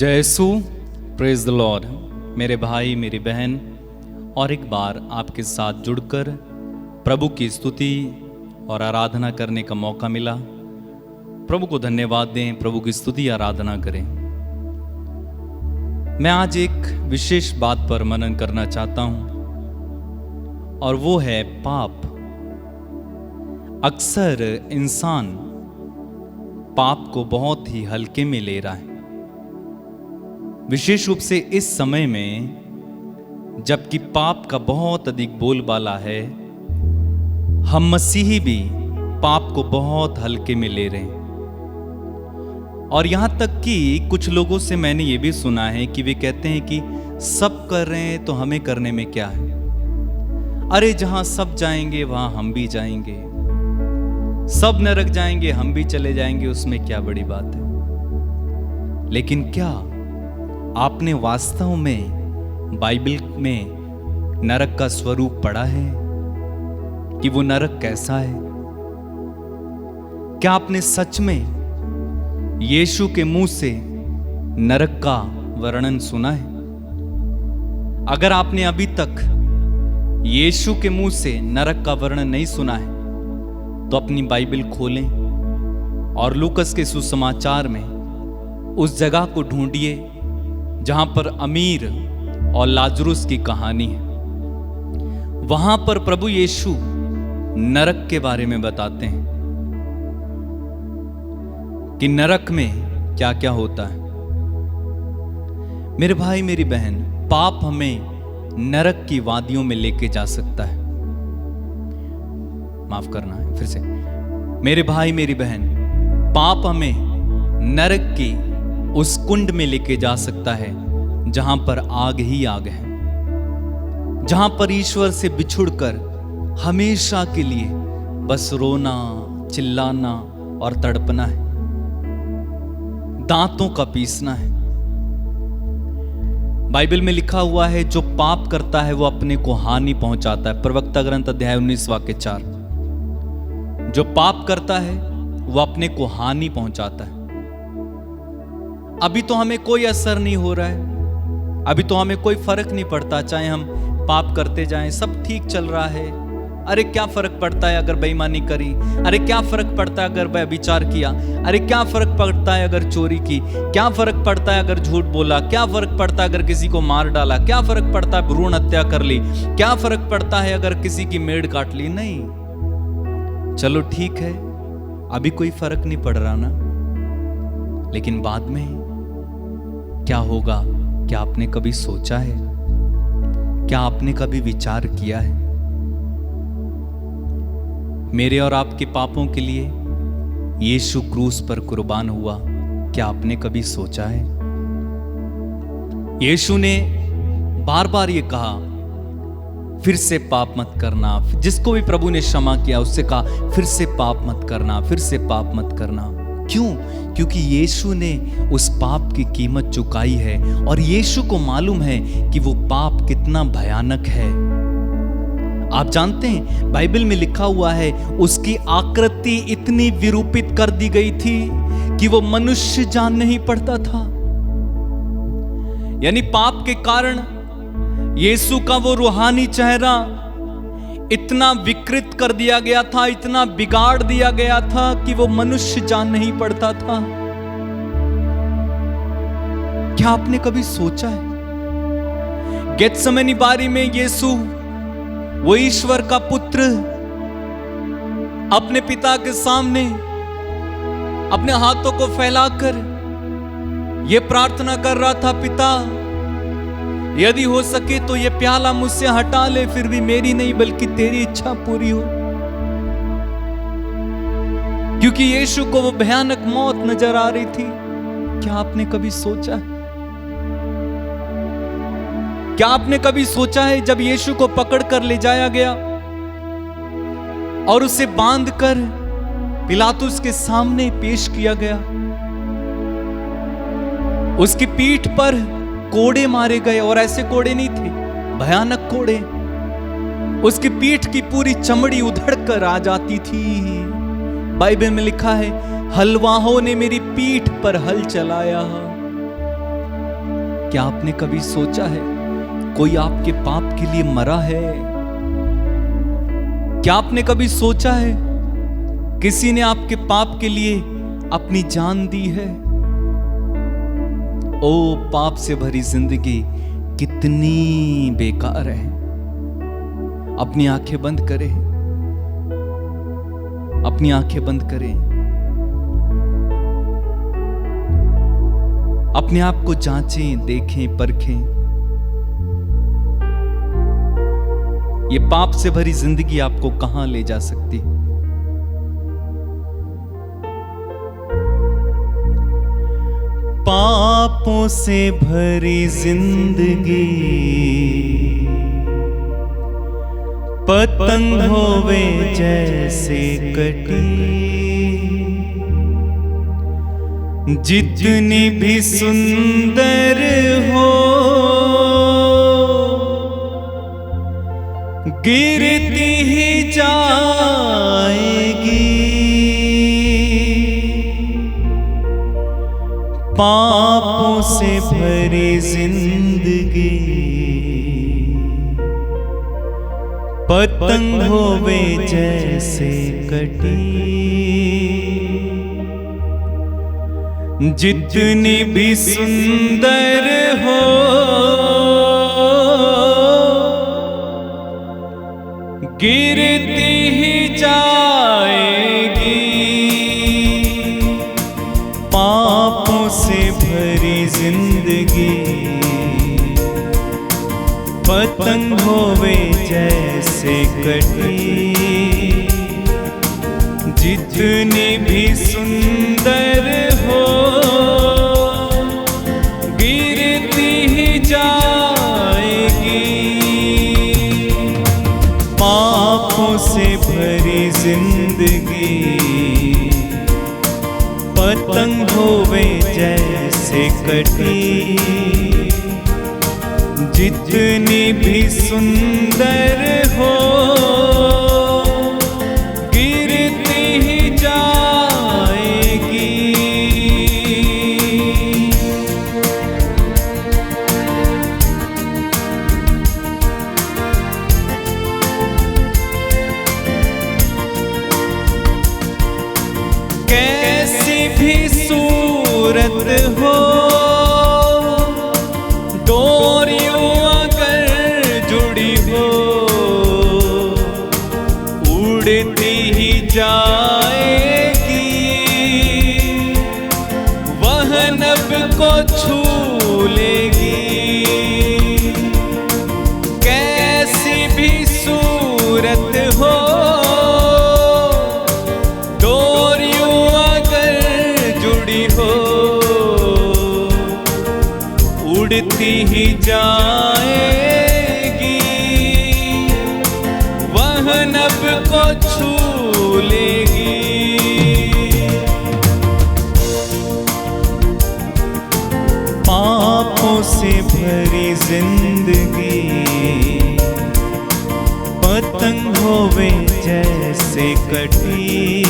जय यीशु, praise the Lord. मेरे भाई मेरी बहन, और एक बार आपके साथ जुड़कर प्रभु की स्तुति और आराधना करने का मौका मिला। प्रभु को धन्यवाद दें, प्रभु की स्तुति आराधना करें। मैं आज एक विशेष बात पर मनन करना चाहता हूं, और वो है पाप। अक्सर इंसान पाप को बहुत ही हल्के में ले रहा है, विशेष रूप से इस समय में जबकि पाप का बहुत अधिक बोलबाला है। हम मसीही भी पाप को बहुत हल्के में ले रहे हैं, और यहां तक कि कुछ लोगों से मैंने ये भी सुना है कि वे कहते हैं कि सब कर रहे हैं तो हमें करने में क्या है। अरे जहां सब जाएंगे वहां हम भी जाएंगे, सब नरक जाएंगे हम भी चले जाएंगे, उसमें क्या बड़ी बात है। लेकिन क्या आपने वास्तव में बाइबल में नरक का स्वरूप पढ़ा है कि वो नरक कैसा है? क्या आपने सच में यीशु के मुंह से नरक का वर्णन सुना है? अगर आपने अभी तक यीशु के मुंह से नरक का वर्णन नहीं सुना है तो अपनी बाइबल खोलें और लूकस के सुसमाचार में उस जगह को ढूंढिए जहां पर अमीर और लाजरुस की कहानी है। वहां पर प्रभु यीशु नरक के बारे में बताते हैं कि नरक में क्या क्या होता है। मेरे भाई मेरी बहन, पाप हमें नरक की वादियों में लेके जा सकता है। माफ करना है फिर से। मेरे भाई मेरी बहन, पाप हमें नरक की उस कुंड में लेके जा सकता है जहां पर आग ही आग है, जहां पर ईश्वर से बिछुड़कर हमेशा के लिए बस रोना, चिल्लाना और तड़पना है, दांतों का पीसना है। बाइबल में लिखा हुआ है जो पाप करता है वो अपने को हानि पहुंचाता है। प्रवक्ता ग्रंथ अध्याय 19 वाक्य 4। जो पाप करता है वो अपने को हानि पहुंचाता है। अभी तो हमें कोई असर नहीं हो रहा है, अभी तो हमें कोई फर्क नहीं पड़ता, चाहे हम पाप करते जाएं, सब ठीक चल रहा है। अरे क्या फर्क पड़ता है अगर बेईमानी करी, अरे क्या फर्क पड़ता है अगर व्यभिचार किया, अरे क्या फर्क पड़ता है अगर चोरी की, क्या फर्क पड़ता है अगर झूठ बोला, क्या फर्क पड़ता है अगर किसी को मार डाला, क्या फर्क पड़ता है भ्रूण हत्या कर ली, क्या फर्क पड़ता है अगर किसी की मेड़ काट ली। नहीं, चलो ठीक है, अभी कोई फर्क नहीं पड़ रहा ना, लेकिन बाद में क्या होगा? क्या आपने कभी सोचा है? क्या आपने कभी विचार किया है? मेरे और आपके पापों के लिए यीशु क्रूस पर कुर्बान हुआ, क्या आपने कभी सोचा है? यीशु ने बार बार ये कहा, फिर से पाप मत करना। जिसको भी प्रभु ने क्षमा किया उससे कहा फिर से पाप मत करना, फिर से पाप मत करना। क्यों? क्योंकि यीशु ने उस पाप की कीमत चुकाई है, और यीशु को मालूम है कि वो पाप कितना भयानक है। आप जानते हैं बाइबल में लिखा हुआ है उसकी आकृति इतनी विरूपित कर दी गई थी कि वो मनुष्य जान नहीं पड़ता था। यानी पाप के कारण यीशु का वो रूहानी चेहरा इतना विकृत कर दिया गया था, इतना बिगाड़ दिया गया था कि वो मनुष्य जान नहीं पड़ता था। क्या आपने कभी सोचा है गेत्सेमनी बारी में यीशु, वो ईश्वर का पुत्र, अपने पिता के सामने अपने हाथों को फैलाकर ये प्रार्थना कर रहा था, पिता यदि हो सके तो ये प्याला मुझसे हटा ले, फिर भी मेरी नहीं बल्कि तेरी इच्छा पूरी हो। क्योंकि यीशु को वो भयानक मौत नजर आ रही थी। क्या आपने कभी सोचा है? क्या आपने कभी सोचा है जब यीशु को पकड़कर ले जाया गया और उसे बांधकर पिलातुस के सामने पेश किया गया, उसकी पीठ पर कोड़े मारे गए, और ऐसे कोड़े नहीं थे, भयानक कोड़े। उसकी पीठ की पूरी चमड़ी उधड़ कर आ जाती थी। बाइबल में लिखा है हलवाहों ने मेरी पीठ पर हल चलाया। क्या आपने कभी सोचा है कोई आपके पाप के लिए मरा है? क्या आपने कभी सोचा है किसी ने आपके पाप के लिए अपनी जान दी है? ओ पाप से भरी जिंदगी कितनी बेकार है। अपनी आंखें बंद करें, अपनी आंखें बंद करें, अपने आप को जांचें, देखें, परखें। ये पाप से भरी जिंदगी आपको कहां ले जा सकती है? पापों से भरी जिंदगी पतंग होवे जैसे कटी, जितनी भी सुंदर हो गिरती ही जाएगी। पापों से भरी जिंदगी पतंग होवे जैसे कटी, जितनी भी सुंदर हो गिरती ही जाएगी। पापों से भरी जिंदगी पतंग होवे जैसे कटी, जितनी भी सुंदर हो गिरती ही जाएगी। पापों से भरी जिंदगी पतंग होवे जैसे कटी, जितनी भी सुंदर हो गिरती ही जाएगी। कैसी भी सूरत हो डोरियों अगर जुड़ी हो उड़ती ही जाएगी। वह नभ को छू लेगी। कैसी भी सूरत हो डोरियों अगर जुड़ी हो उड़ती ही जाएगी। वह नभ को छू लेगी। पापों से भरी जिंदगी पतंग होवे जैसे कटी,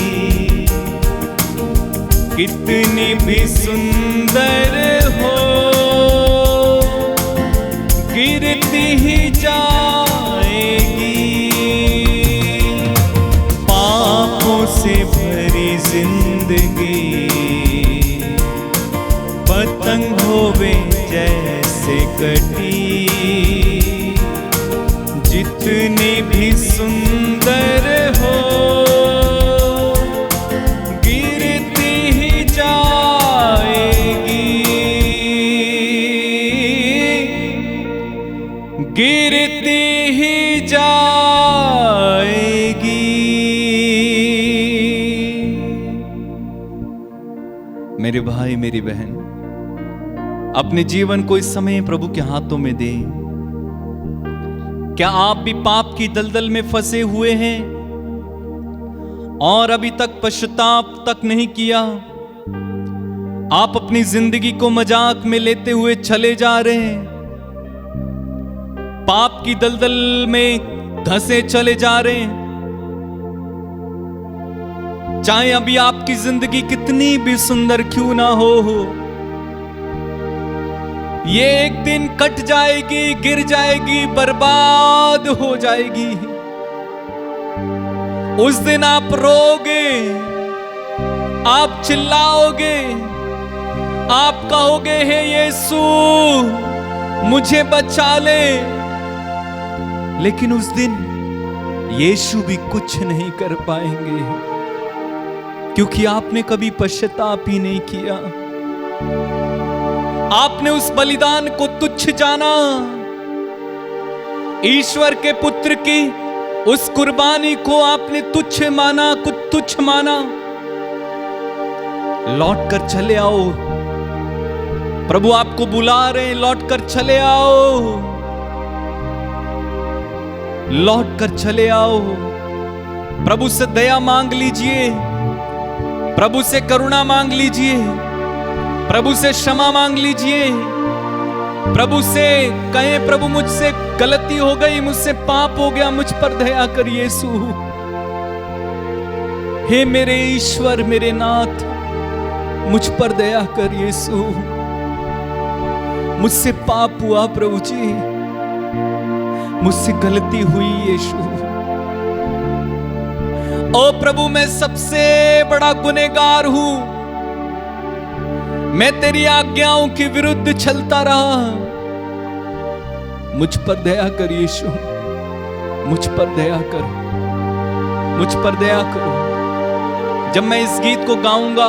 कितनी भी सुंदर हो गिरती ही जाएगी। पापों से भरी जिंदगी पतंग होवे जैसे कटी, जितनी भी सुंदर हो गिरती ही जाएगी। गिरती ही जाएगी। मेरे भाई मेरी बहन, अपने जीवन को इस समय प्रभु के हाथों में दे। क्या आप भी पाप की दलदल में फंसे हुए हैं और अभी तक पश्चाताप तक नहीं किया? आप अपनी जिंदगी को मजाक में लेते हुए चले जा रहे हैं, पाप की दलदल में धंसे चले जा रहे हैं। चाहे अभी आपकी जिंदगी कितनी भी सुंदर क्यों ना हो, ये एक दिन कट जाएगी, गिर जाएगी, बर्बाद हो जाएगी। उस दिन आप रोगे, आप चिल्लाओगे, आप कहोगे हे यीशु मुझे बचा ले। लेकिन उस दिन यीशु भी कुछ नहीं कर पाएंगे, क्योंकि आपने कभी पश्चाताप ही नहीं किया। आपने उस बलिदान को तुच्छ जाना, ईश्वर के पुत्र की उस कुर्बानी को आपने तुच्छ माना, कुछ तुच्छ माना। लौट कर चले आओ, प्रभु आपको बुला रहे हैं, लौट कर चले आओ, लौट कर चले आओ। प्रभु से दया मांग लीजिए, प्रभु से करुणा मांग लीजिए, प्रभु से क्षमा मांग लीजिए, प्रभु से कहें प्रभु मुझसे गलती हो गई, मुझसे पाप हो गया, मुझ पर दया कर यीशु। हे मेरे ईश्वर, मेरे नाथ, मुझ पर दया कर यीशु। मुझसे पाप हुआ प्रभु जी, मुझसे गलती हुई यीशु। ओ प्रभु मैं सबसे बड़ा गुनहगार हूं, मैं तेरी आज्ञाओं के विरुद्ध चलता रहा। मुझ पर दया कर यीशु, मुझ पर दया कर, मुझ पर दया करो। जब मैं इस गीत को गाऊंगा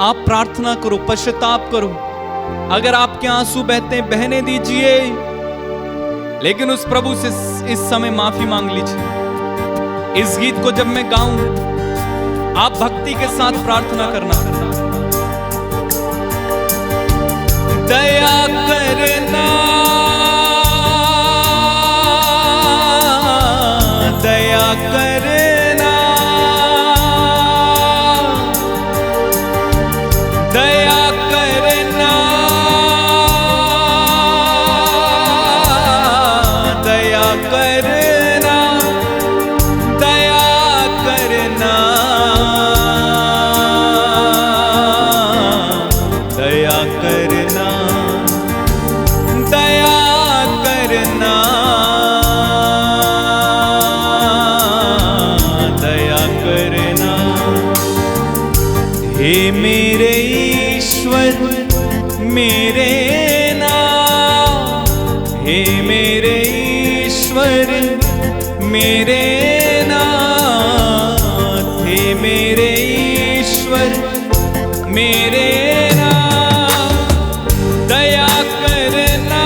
आप प्रार्थना करो, पश्चाताप करो। अगर आपके आंसू बहते हैं बहने दीजिए, लेकिन उस प्रभु से इस समय माफी मांग लीजिए। इस गीत को जब मैं गाऊं आप भक्ति के साथ प्रार्थना करना। दया करना, दया करना, दया करना, दया करना, दया करना, दया करना, दया करना, दया करना। हे मेरे ईश्वर मेरे नाथ, हे मेरे ईश्वर मेरे नाथ, हे मेरे ईश्वर मेरे नाथ, दया करना,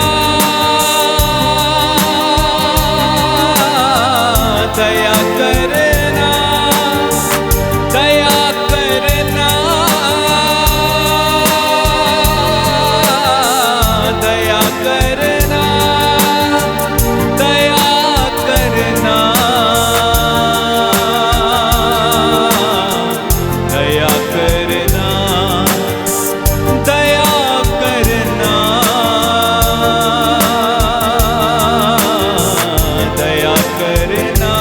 दया करना, दया करना, दया करना, दया करना, दया करना, दया करना, दया करना,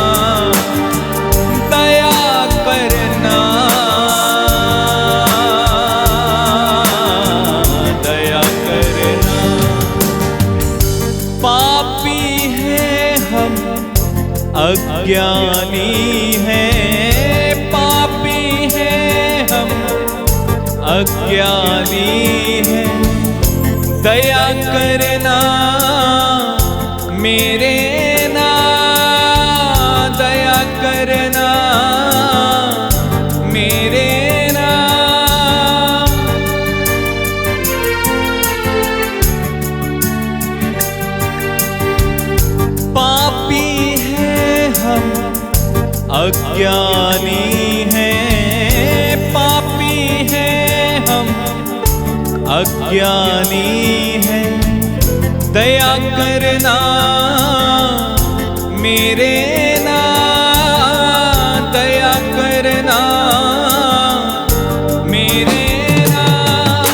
दया करना, दया करना। पापी हैं हम, अज्ञानी हैं, पापी हैं हम, अज्ञानी हैं। दया करना मेरे नाथ, दया करना मेरे नाथ। पापी हैं हम, अज्ञानी हैं, पापी हैं हम, अज्ञानी हैं। दया करना मेरे नाथ, दया करना मेरे नाथ,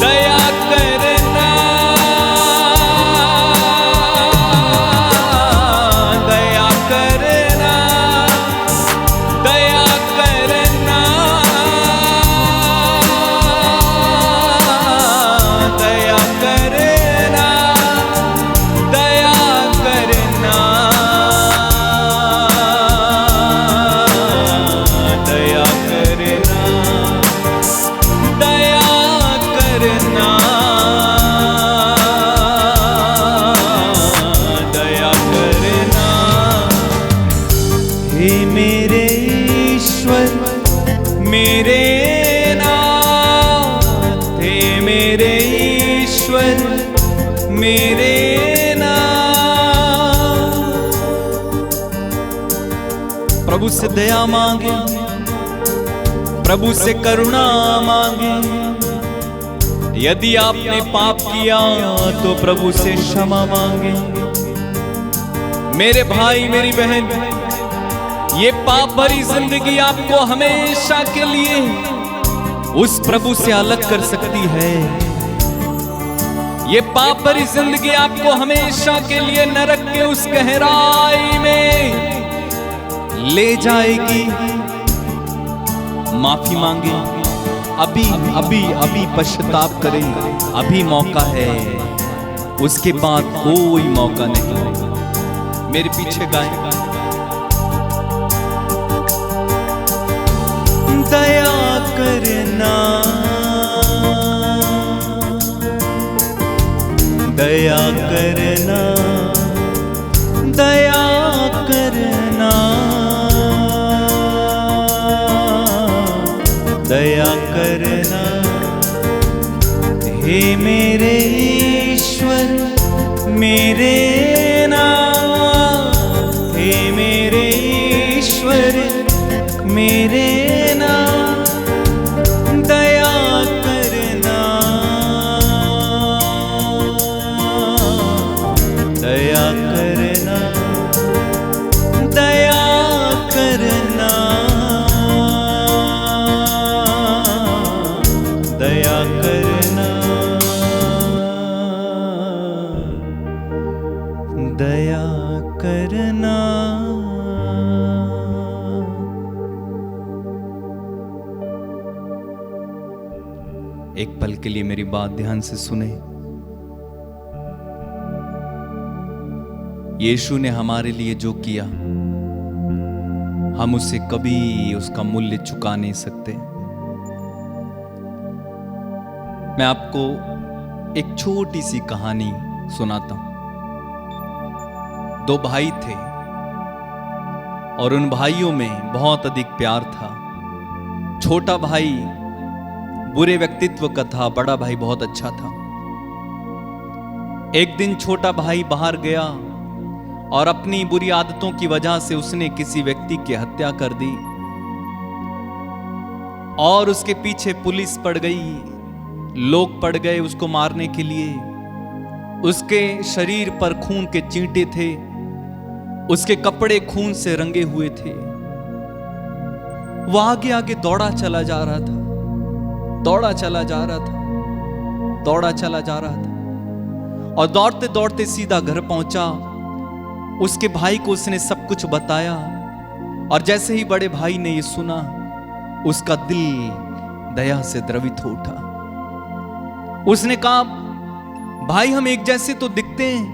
दया करना, दया करना, दया करना, दया करना। हे मेरे ईश्वर मेरे नाथ, हे मेरे ईश्वर मेरे नाथ। प्रभु से दया मांगे, प्रभु से करुणा मांगे। यदि आपने पाप किया तो प्रभु से क्षमा मांगे। मेरे भाई मेरी बहन, ये पाप भरी जिंदगी आपको हमेशा के लिए उस प्रभु से अलग कर सकती है। ये पाप भरी जिंदगी आपको हमेशा के लिए नरक के उस गहराई में ले जाएगी। माफी मांगे, अभी अभी अभी पश्चाताप करें, अभी मौका है, उसके बाद कोई मौका नहीं। मेरे पीछे गाएं। दया करना, दया करना, दया करना, दया करना। हे मेरे ईश्वर मेरे नाथ, हे मेरे ईश्वर मेरे नाथ, दया करना, दया करना, दया करना, दया करना, दया करना। एक पल के लिए मेरी बात ध्यान से सुने। यीशु ने हमारे लिए जो किया, हम उसे कभी उसका मूल्य चुका नहीं सकते। मैं आपको एक छोटी सी कहानी सुनाता हूं। दो भाई थे और उन भाइयों में बहुत अधिक प्यार था। छोटा भाई बुरे व्यक्तित्व का था, बड़ा भाई बहुत अच्छा था। एक दिन छोटा भाई बाहर गया और अपनी बुरी आदतों की वजह से उसने किसी व्यक्ति की हत्या कर दी और उसके पीछे पुलिस पड़ गई, लोग पड़ गए उसको मारने के लिए। उसके शरीर पर खून के चींटे थे, उसके कपड़े खून से रंगे हुए थे। वो आगे आगे दौड़ा चला जा रहा था, दौड़ा चला जा रहा था, दौड़ा चला जा रहा था और दौड़ते दौड़ते सीधा घर पहुंचा। उसके भाई को उसने सब कुछ बताया और जैसे ही बड़े भाई ने ये सुना, उसका दिल दया से द्रवित हो उठा। उसने कहा, भाई हम एक जैसे तो दिखते हैं,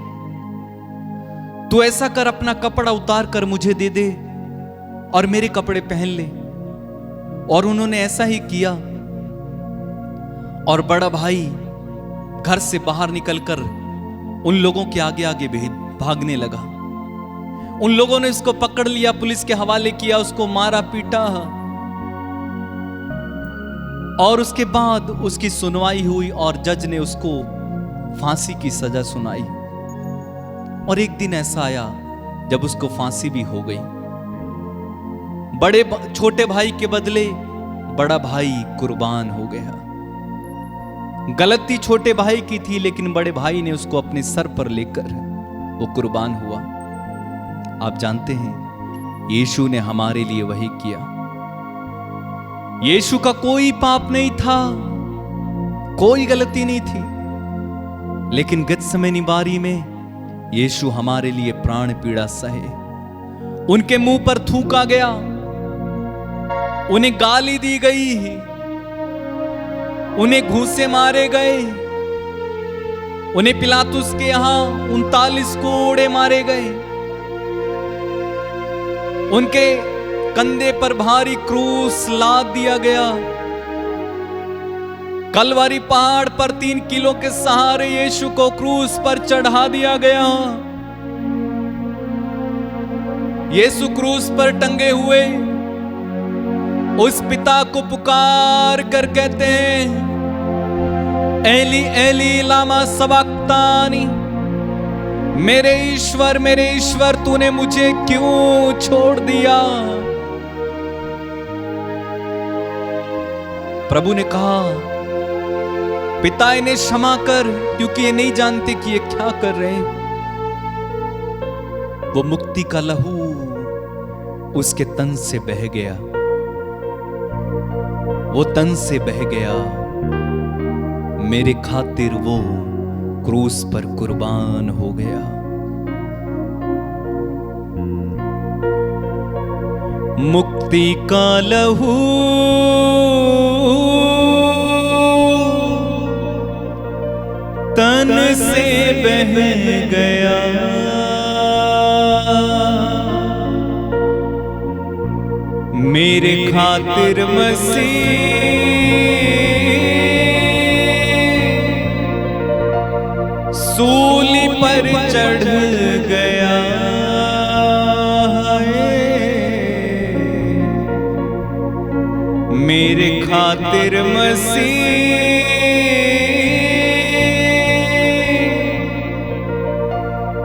तू ऐसा कर अपना कपड़ा उतार कर मुझे दे दे और मेरे कपड़े पहन ले। और उन्होंने ऐसा ही किया और बड़ा भाई घर से बाहर निकलकर उन लोगों के आगे आगे भागने लगा। उन लोगों ने उसको पकड़ लिया, पुलिस के हवाले किया, उसको मारा पीटा और उसके बाद उसकी सुनवाई हुई और जज ने उसको फांसी की सजा सुनाई। और एक दिन ऐसा आया जब उसको फांसी भी हो गई। छोटे भाई के बदले बड़ा भाई कुर्बान हो गया। गलती छोटे भाई की थी, लेकिन बड़े भाई ने उसको अपने सर पर लेकर वो कुर्बान हुआ। आप जानते हैं, यीशु ने हमारे लिए वही किया। यीशु का कोई पाप नहीं था, कोई गलती नहीं थी, लेकिन गेत्सेमनी बारी में यीशु हमारे लिए प्राण पीड़ा सहे। उनके मुंह पर थूका गया, उन्हें गाली दी गई, उन्हें घूंसे मारे गए, उन्हें पिलातुस के यहां 39 कोड़े मारे गए, उनके कंधे पर भारी क्रूस लाद दिया गया। कलवारी पहाड़ पर 3 किलो के सहारे यीशु को क्रूस पर चढ़ा दिया गया। यीशु क्रूस पर टंगे हुए उस पिता को पुकार कर कहते हैं, एली एली लामा सबक्तानी, मेरे ईश्वर तूने मुझे क्यों छोड़ दिया। प्रभु ने कहा, पिता इन्हें क्षमा कर, क्योंकि ये नहीं जानते कि ये क्या कर रहे हैं। वो मुक्ति का लहू उसके तन से बह गया, वो तन से बह गया। मेरे खातिर वो क्रूस पर कुर्बान हो गया। मुक्ति का लहू तन से बह गया, मेरे खातिर मसीह सूली पर चढ़ गया है। मेरे खातिर मसीह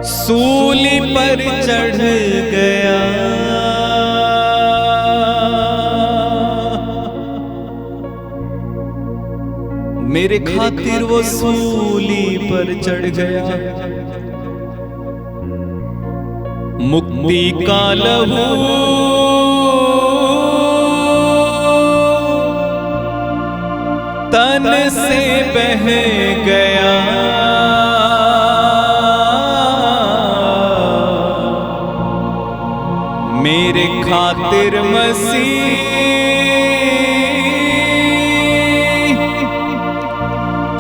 सूली पर चढ़ गया। मेरे खातिर वो सूली पर चढ़ गया। मुक्ति का लहू तन से बह गया, मेरे खातिर मसीह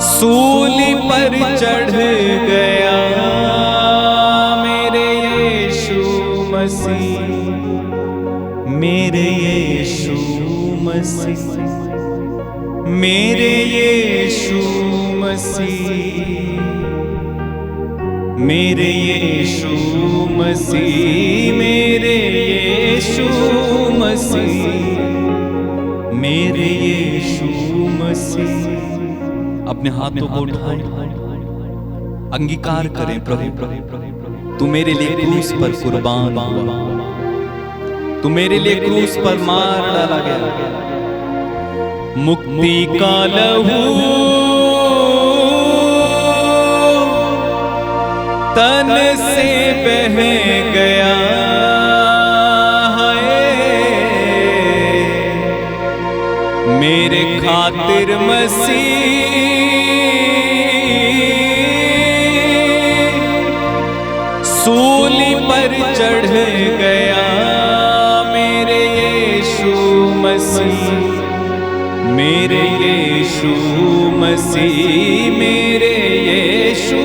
सूली पर चढ़ गया। मेरे यीशु मसीह, मेरे यीशु मसीह, मेरे यीशु मसीह, मेरे यीशु मसीह, मेरे यीशु मसीह, मेरे यीशु मसीह। अपने हाथों को उठाएं, अंगीकार करें, प्रभु तू मेरे लिए क्रूस पर कुर्बान हुआ, तू मेरे लिए क्रूस पर मार डाला गया। मुक्ति का लहू तन से बह गया है, मेरे खातिर मसीह सूली पर चढ़ गया। मेरे यीशु मसीह, मेरे यीशु मसीह, मेरे यीशु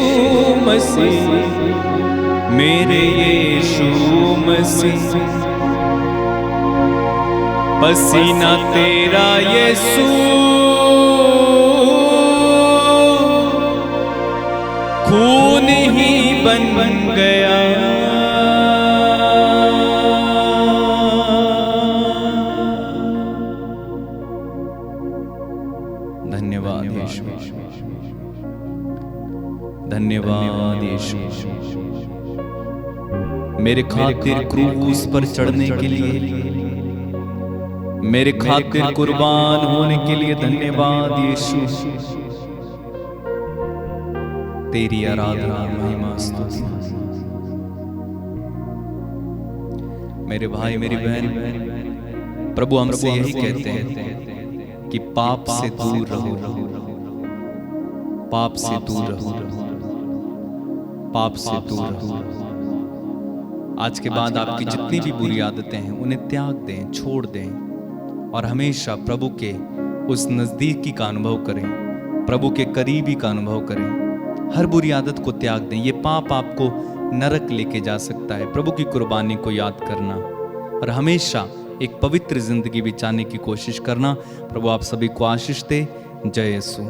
मसीह, मेरे यीशु मसीह। पसीना तेरा यीशु खून ही बन गया। धन्यवाद यीशु, धन्यवाद यीशु, मेरे खातिर क्रूस पर चढ़ने के लिए, मेरे खातिर कुर्बान होने के लिए धन्यवाद यीशु। तेरी आराधना महिमा स्तुति। मेरे भाई मेरी बहन, प्रभु हमसे यही कहते हैं कि पाप से दूर रहो, पाप से दूर रहो, पाप से दूर रहो। आज के बाद आपकी जितनी भी बुरी आदतें हैं उन्हें त्याग दें, छोड़ दें और हमेशा प्रभु के उस नजदीकी का अनुभव करें, प्रभु के करीबी का अनुभव करें। हर बुरी आदत को त्याग दें। ये पाप आपको नरक लेके जा सकता है। प्रभु की कुर्बानी को याद करना और हमेशा एक पवित्र जिंदगी बिताने की कोशिश करना। प्रभु आप सभी को आशीष दे। जय यीशु।